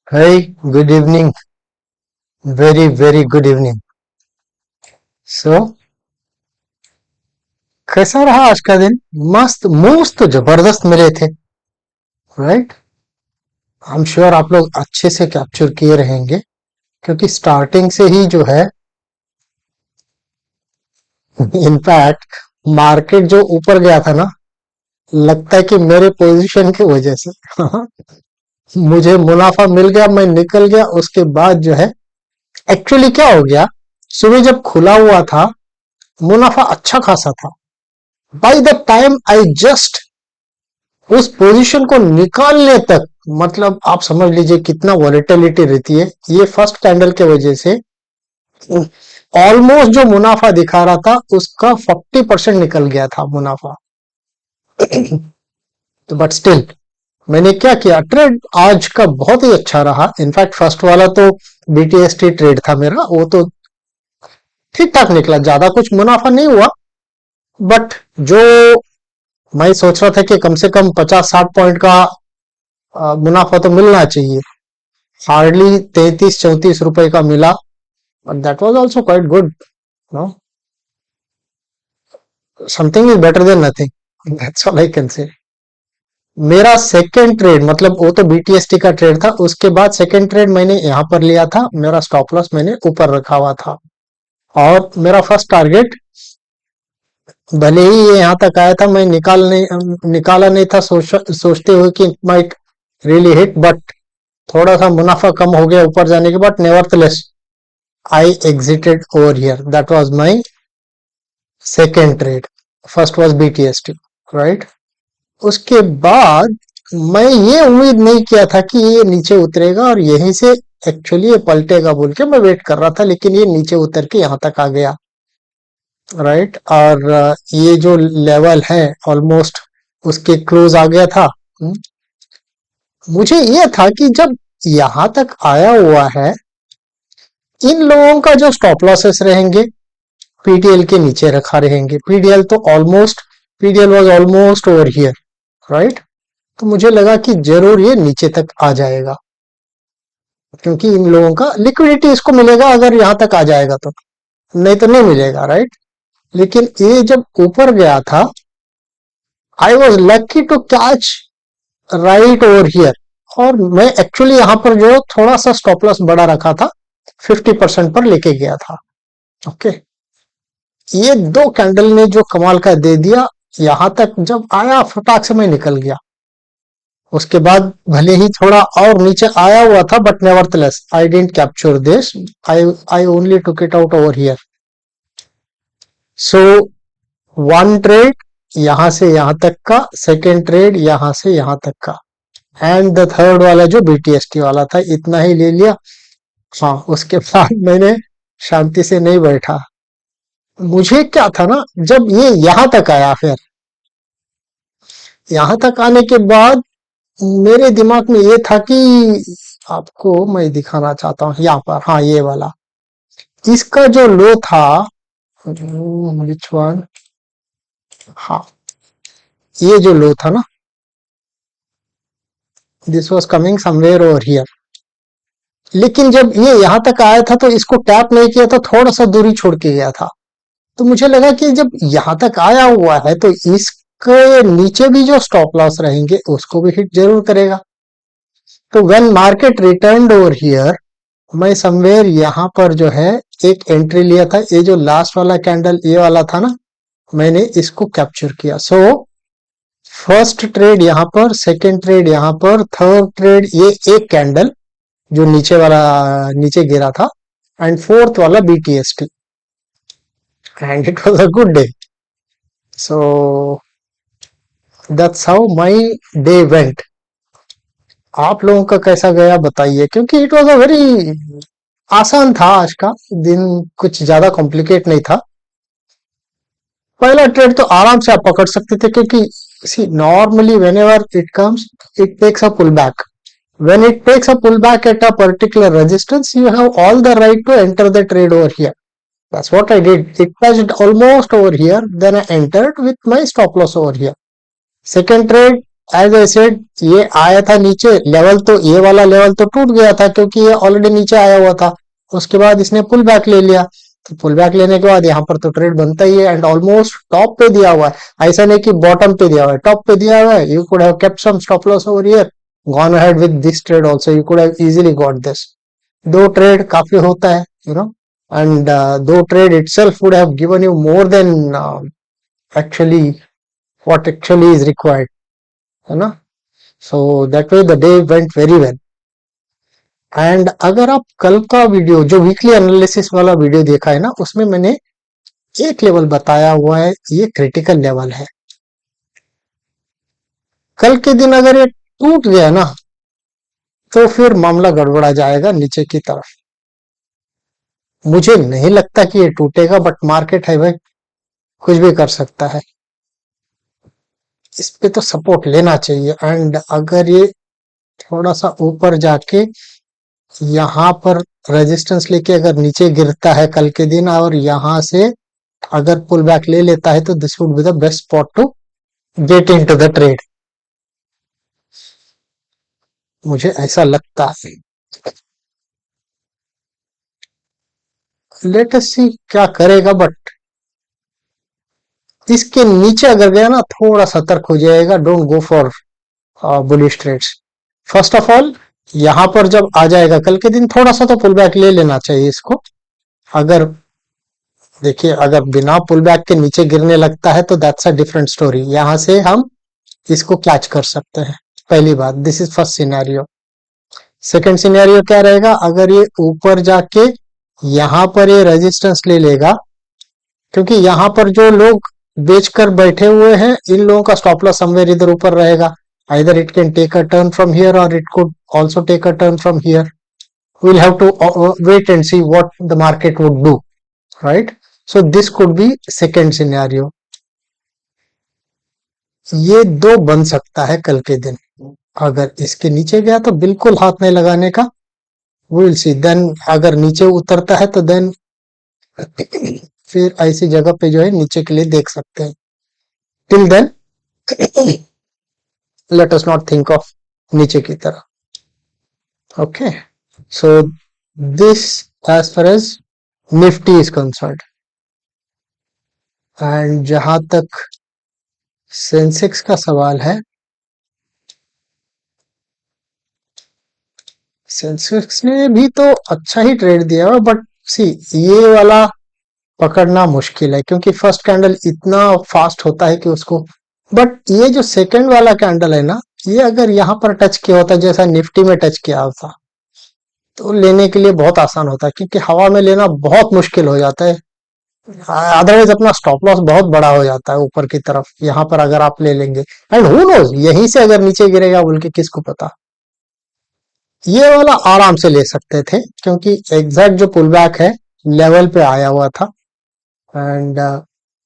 Hey, good evening. Very, very good evening. So, कैसा रहा आज का दिन? मस्त मूव्स तो जबरदस्त मिले थे, राइट? आई एम श्योर आप लोग अच्छे से कैप्चर किए रहेंगे क्योंकि स्टार्टिंग से ही जो है इनफैक्ट मार्केट जो ऊपर गया था ना, लगता है कि मेरे पोजीशन की वजह से मुझे मुनाफा मिल गया, मैं निकल गया। उसके बाद जो है एक्चुअली क्या हो गया, सुबह जब खुला हुआ था मुनाफा अच्छा खासा था। By the time I just उस पोजीशन को निकालने तक, मतलब आप समझ लीजिए कितना वॉलेटिलिटी रहती है। ये फर्स्ट कैंडल के वजह से ऑलमोस्ट जो मुनाफा दिखा रहा था उसका 40% निकल गया था मुनाफा। तो बट स्टिल मैंने क्या किया, ट्रेड आज का बहुत ही अच्छा रहा। इनफैक्ट फर्स्ट वाला तो बीटीएसटी ट्रेड था मेरा, वो तो ठीक ठाक निकला, ज्यादा कुछ मुनाफा नहीं हुआ। बट जो मैं सोच रहा था कि कम से कम 50-60 पॉइंट का मुनाफा तो मिलना चाहिए, हार्डली 33-34 रुपए का मिला। But that was also quite good, no, something is better than nothing, that's all I can say. मेरा सेकंड ट्रेड, मतलब वो तो बीटीएसटी का ट्रेड था, उसके बाद सेकंड ट्रेड मैंने यहाँ पर लिया था। मेरा स्टॉप लॉस मैंने ऊपर रखा हुआ था और मेरा फर्स्ट टारगेट, भले ही ये यहाँ तक आया था, मैं निकाला नहीं था सोचते हुए कि माइट रियली हिट, बट थोड़ा सा मुनाफा कम हो गया ऊपर जाने के बाद। Nevertheless I exited over here, that was my second trade. First was BTST, right? उसके बाद मैं ये उम्मीद नहीं किया था कि ये नीचे उतरेगा और यहीं से एक्चुअली ये पलटेगा बोल के मैं वेट कर रहा था, लेकिन ये नीचे उतर के यहाँ तक आ गया, राइट? और ये जो लेवल है ऑलमोस्ट उसके क्लोज आ गया था। मुझे ये था कि जब यहाँ तक आया हुआ है, इन लोगों का जो स्टॉप लॉसेस रहेंगे पीडीएल के नीचे रखा रहेंगे। PDL was almost over here, right? तो मुझे लगा कि जरूर ये नीचे तक आ जाएगा क्योंकि इन लोगों का लिक्विडिटी इसको मिलेगा अगर यहाँ तक आ जाएगा तो, नहीं तो नहीं मिलेगा, राइट? लेकिन ये जब ऊपर गया था, I was lucky to catch right over here. और मैं एक्चुअली यहाँ पर जो थोड़ा सा स्टॉप लॉस बड़ा रखा था, 50% पर लेके गया था। ओके, ये दो कैंडल ने जो कमाल का दे दिया, यहां तक जब आया फटाक से मैं निकल गया। उसके बाद भले ही थोड़ा और नीचे आया हुआ था, but nevertheless I didn't capture this, I only took it out over here. So one trade यहां से यहां तक का, सेकेंड ट्रेड यहां से यहां तक का, एंड द थर्ड वाला जो बीटीएसटी वाला था, इतना ही ले लिया। हाँ, उसके बाद मैंने शांति से नहीं बैठा। मुझे क्या था ना, जब ये यहां तक आया, फिर यहां तक आने के बाद मेरे दिमाग में ये था कि आपको मैं दिखाना चाहता हूँ यहाँ पर, हाँ ये वाला, इसका जो लो था, विच वन, हाँ ये जो लो था ना, this was coming somewhere over here. लेकिन जब ये यहाँ तक आया था तो इसको टैप नहीं किया था, थोड़ा सा दूरी छोड़ के गया था। तो मुझे लगा कि जब यहाँ तक आया हुआ है तो इसके नीचे भी जो स्टॉप लॉस रहेंगे उसको भी हिट जरूर करेगा। तो when market returned over here, मैं समवेयर यहाँ पर जो है एक एंट्री लिया था। ये जो लास्ट वाला कैंडल ये वाला था ना, मैंने इसको कैप्चर किया। सो फर्स्ट ट्रेड यहाँ पर, सेकंड ट्रेड यहाँ पर, थर्ड ट्रेड ये एक कैंडल जो नीचे वाला नीचे गिरा था, एंड फोर्थ वाला BTST, and it was a good day. So that's how my day went. आप लोगों का कैसा गया बताइए, क्योंकि इट वाज अ वेरी आसान था आज का दिन, कुछ ज्यादा कॉम्प्लिकेट नहीं था। पहला ट्रेड तो आराम से आप पकड़ सकते थे क्योंकि see normally whenever it comes, it takes a pull back. When it takes a pullback at a particular resistance, you have all the right to enter the trade over here. That's what I did. It touched almost over here, then I entered with my stop loss over here. Second trade as I said, ये आया था नीचे level, तो ये वाला level तो टूट गया था क्योंकि ये ऑलरेडी नीचे आया हुआ था। उसके बाद इसने पुल बैक ले लिया, तो पुल बैक लेने के बाद यहाँ पर तो ट्रेड बनता ही है, एंड ऑलमोस्ट टॉप पे दिया हुआ है, ऐसा नहीं कि बॉटम पे दिया हुआ है, टॉप पे दिया हुआ है। You could have kept some stop loss over here, gone ahead with this trade also, you could have easily got this. दो ट्रेड काफी होता है, एंड दो trade itself would have given you more than actually what actually is required, है ना। So that way the day went very well. And अगर आप कल का वीडियो जो वीकली एनालिसिस वाला वीडियो देखा है ना, उसमें मैंने एक लेवल बताया हुआ है, ये क्रिटिकल लेवल है। कल के दिन अगर ये टूट गया ना, तो फिर मामला गड़बड़ा जाएगा नीचे की तरफ। मुझे नहीं लगता कि ये टूटेगा, बट मार्केट है भाई, कुछ भी कर सकता है। इस पे तो सपोर्ट लेना चाहिए, एंड अगर ये थोड़ा सा ऊपर जाके यहाँ पर रेजिस्टेंस लेके अगर नीचे गिरता है कल के दिन, और यहाँ से अगर पुल बैक ले लेता है, तो this would be the best spot to get into the trade, मुझे ऐसा लगता है। लेट अस सी क्या करेगा, बट इसके नीचे अगर गया ना, थोड़ा सतर्क हो जाएगा, don't go for bullish trades. First of all, यहां पर जब आ जाएगा कल के दिन, थोड़ा सा तो पुल बैक ले लेना चाहिए इसको। अगर देखिए, अगर बिना पुल बैक के नीचे गिरने लगता है तो दैट्स अ डिफरेंट स्टोरी, यहां से हम इसको कैच कर सकते हैं। पहली बात, this is first scenario. Second scenario क्या रहेगा, अगर ये ऊपर जाके यहां पर ये रेजिस्टेंस ले लेगा, क्योंकि यहां पर जो लोग बेचकर बैठे हुए हैं, इन लोगों का स्टॉप लॉस समवेयर इधर ऊपर रहेगा। either it can take a turn from here, or it could also take a turn from here. We'll have to wait and see what the market would do, right? So this could be second scenario. ये दो बन सकता है कल के दिन। अगर इसके नीचे गया तो बिल्कुल हाथ नहीं लगाने का, विल सी। देन अगर नीचे उतरता है तो देन फिर ऐसी जगह पे जो है नीचे के लिए देख सकते हैं। Till then let us not think of नीचे की तरह। Okay, so this as far as Nifty is concerned. And जहां तक सेंसेक्स का सवाल है, सेंसेक्स ने भी तो अच्छा ही ट्रेड दिया है, बट सी, ये वाला पकड़ना मुश्किल है क्योंकि फर्स्ट कैंडल इतना फास्ट होता है कि उसको, बट ये जो सेकंड वाला कैंडल है ना, ये अगर यहाँ पर टच किया होता जैसा निफ्टी में टच किया होता, तो लेने के लिए बहुत आसान होता है, क्योंकि हवा में लेना बहुत मुश्किल हो जाता है। अदरवाइज अपना स्टॉप लॉस बहुत बड़ा हो जाता है ऊपर की तरफ, यहाँ पर अगर आप ले लेंगे, एंड हु नोज यहीं से अगर नीचे गिरेगा बोल के किसको पता। ये वाला आराम से ले सकते थे, क्योंकि एग्जैक्ट जो पुल बैक है लेवल पे आया हुआ था, एंड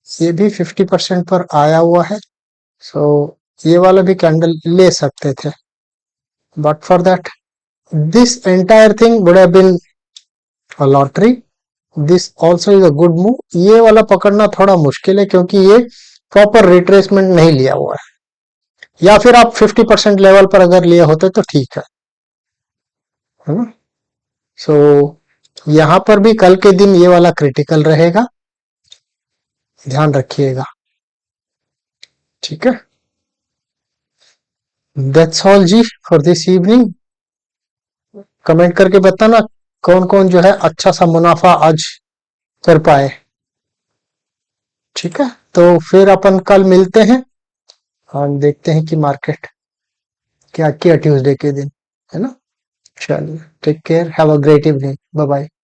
ये भी 50% पर आया हुआ है। सो ये वाला भी कैंडल ले सकते थे, but for that this entire thing would have been a lottery. This also is a good move. ये वाला पकड़ना थोड़ा मुश्किल है क्योंकि ये प्रॉपर रिट्रेसमेंट नहीं लिया हुआ है, या फिर आप 50% लेवल पर अगर लिए होते तो ठीक है ना। सो यहां पर भी कल के दिन ये वाला क्रिटिकल रहेगा, ध्यान रखिएगा, ठीक है। दैट्स ऑल जी फॉर दिस इवनिंग। कमेंट करके बताना कौन कौन जो है अच्छा सा मुनाफा आज कर पाए, ठीक है। तो फिर अपन कल मिलते हैं और देखते हैं कि मार्केट क्या किया ट्यूसडे के दिन, है ना। चलिए, take care, have a great evening, bye bye.